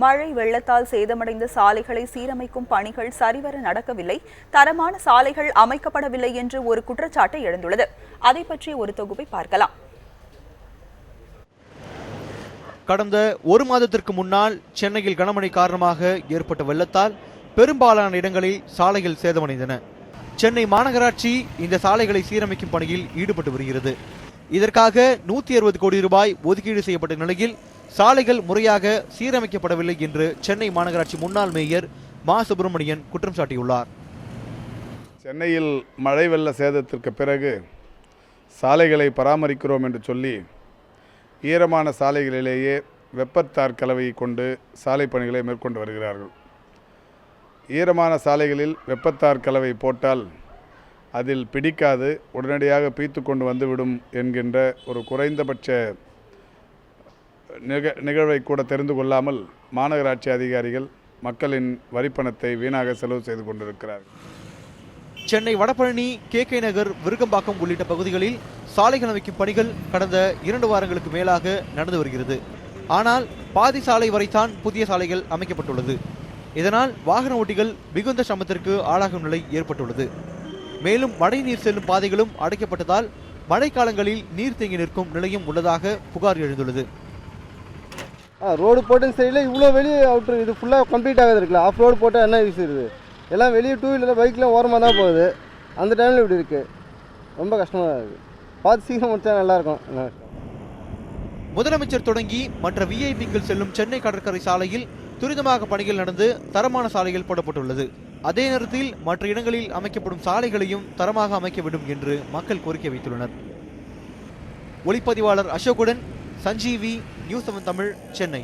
மழை வெள்ளத்தால் சேதமடைந்த சாலைகளை சீரமைக்கும் பணிகள் சரிவர நடக்கவில்லை, தரமான சாலைகள் அமைக்கப்படவில்லை என்று ஒரு குற்றச்சாட்டு எழுந்துள்ளது. அதை பற்றிய ஒரு தொகுப்பை பார்க்கலாம். கடந்த ஒரு மாதத்திற்கு முன்னால் சென்னையில் கனமழை காரணமாக ஏற்பட்ட வெள்ளத்தால் பெரும்பாலான இடங்களில் சாலைகள் சேதமடைந்தன. சென்னை மாநகராட்சி இந்த சாலைகளை சீரமைக்கும் பணியில் ஈடுபட்டு வருகிறது. இதற்காக 160 கோடி ரூபாய் ஒதுக்கீடு செய்யப்பட்ட நிலையில் சாலைகள் முறையாக சீரமைக்கப்படவில்லை என்று சென்னை மாநகராட்சி முன்னாள் மேயர் மா சுப்பிரமணியன் குற்றம் சாட்டியுள்ளார். சென்னையில் மழை வெள்ள சேதத்திற்கு பிறகு சாலைகளை பராமரிக்கிறோம் என்று சொல்லி ஈரமான சாலைகளிலேயே வெப்பத்தார் கலவையை கொண்டு சாலை பணிகளை மேற்கொண்டு வருகிறார்கள். ஈரமான சாலைகளில் வெப்பத்தார் கலவை போட்டால் அதில் பிடிக்காது, உடனடியாக பீத்து கொண்டு வந்துவிடும் என்கின்ற ஒரு குறைந்தபட்ச நிகழ்வை கூட தெரிந்து கொள்ளாமல் மாநகராட்சி அதிகாரிகள் மக்களின் வரிப்பணத்தை வீணாக செலவு செய்து கொண்டிருக்கிறார்கள். சென்னை வடபழனி, KK நகர், விருகம்பாக்கம் உள்ளிட்ட பகுதிகளில் சாலைகள் அமைக்கும் பணிகள் கடந்த 2 வாரங்களுக்கு மேலாக நடந்து வருகிறது. ஆனால் பாதி சாலை வரைத்தான் புதிய சாலைகள் அமைக்கப்பட்டுள்ளது. இதனால் வாகன ஓட்டிகள் மிகுந்த சிரமத்திற்கு ஆளாகும் நிலை ஏற்பட்டுள்ளது. மேலும் மழை நீர் செல்லும் பாதைகளும் அடைக்கப்பட்டதால் மழைக்காலங்களில் நீர் தேங்கி நிற்கும் நிலையும் உள்ளதாக புகார் எழுந்துள்ளது. ரோடு போட்டும் சரியில்லை, இவ்வளோ வெளியே அவுட்ரு இது ஃபுல்லாக கம்ப்ளீட் ஆகாது இருக்குல்ல. ஆஃப் ரோடு போட்டால் என்ன யூஸ் இருக்குது? எல்லாம் வெளியே 2 வீலர் பைக்லாம் ஓரமாக தான் போகுது. அந்த டைமில் இப்படி இருக்குது, ரொம்ப கஷ்டமாக தான் இருக்குது. பார்த்து சீக்கிரம் முடிச்சா நல்லாயிருக்கும். முதலமைச்சர் தொடங்கி மற்ற விஐபிக்கள் செல்லும் சென்னை கடற்கரை சாலையில் துரிதமாக பணிகள் நடந்து தரமான சாலைகள் போடப்பட்டுள்ளது. அதே நேரத்தில் மற்ற இடங்களில் அமைக்கப்படும் சாலைகளையும் தரமாக அமைக்க வேண்டும் என்று மக்கள் கோரிக்கை வைத்துள்ளனர். ஒளிப்பதிவாளர் அசோக்குடன் சஞ்சீவி, நியூஸ் 7 தமிழ், சென்னை.